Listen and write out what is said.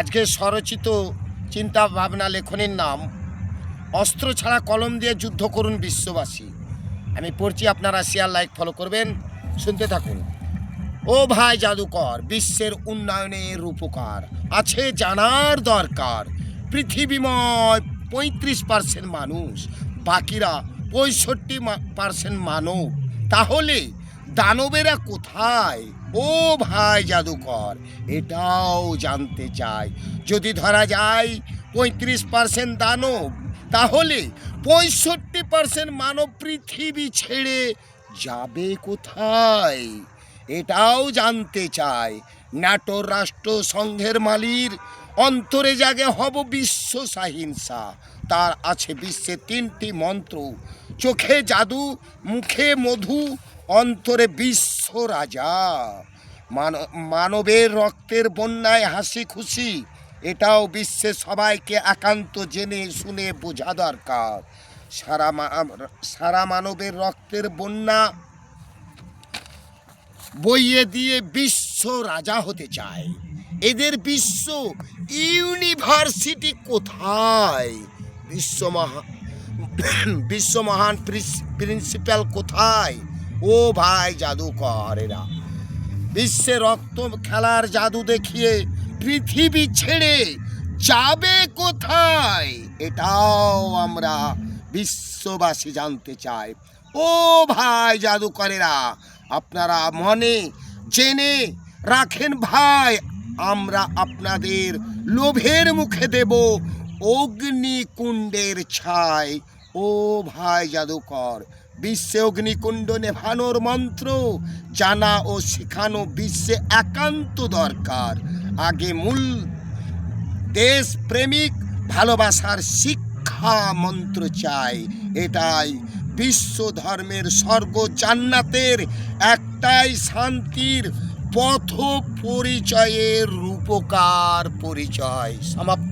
আজকে স্বরচিত চিন্তা ভাবনা লেখনের নাম অস্ত্র ছাড়া কলম দিয়ে যুদ্ধ করুন বিশ্ববাসী। আমি পড়ছি, আপনারা শেয়ার লাইক ফলো করবেন, শুনতে থাকুন। ও ভাই জাদুকর, বিশ্বের উন্নয়নের রূপকার আছে জানার দরকার। পৃথিবীময় 35% মানুষ, বাকিরা 65% মানব। তাহলে দানবেরা কোথায়? ও ভাই জাদুকর, এটাও জানতে চাই। যদি ধরা যায় 35% দানব, তাহলে 65% মানব পৃথিবী ছেড়ে যাবে কোথায়? এটাও জানতে চাই। ন্যাটোর রাষ্ট্রসংঘের মালির অন্তরে জাগে হব বিশ্ব সহিংসা। তার আছে বিশ্বে 3টি মন্ত্র, চোখে জাদু, মুখে মধু, অন্তরে বিশ্ব রাজা। মানবের রক্তের বন্যায় হাসি খুশি, এটাও বিশ্বে সবাইকে একান্ত জেনে শুনে বোঝা দরকার। সারা মানবের রক্তের বন্যা বইয়ে দিয়ে বিশ্ব রাজা হতে চায়। এদের বিশ্ব ইউনিভার্সিটি কোথায়? বিশ্ব মহান প্রিন্সিপাল কোথায়? ও ভাই জাদুকরেরা, বিশ্বে রক্ত খেলার জাদু দেখিয়ে পৃথিবী ছেড়ে যাবে কোথায়? এটাও আমরা বিশ্ববাসী জানতে চাই। ও ভাই জাদুকরেরা, আপনারা মনে জেনে রাখেন ভাই, আমরা আপনাদের লোভের মুখে দেব অগ্নিকুণ্ডের ছাই। ও ভাই জাদুকর, বিশ্বে অগ্নিকুণ্ড নেভানোর মন্ত্র জানা ও শেখানো বিশ্বে একান্ত দরকার। আগে মূল দেশ প্রেমিক ভালোবাসার শিক্ষা মন্ত্র চাই। এটাই বিশ্ব ধর্মের স্বর্গ জান্নাতের একটাই শান্তির পথ পরিচয়ের রূপকার পরিচয়। সমাপ্ত।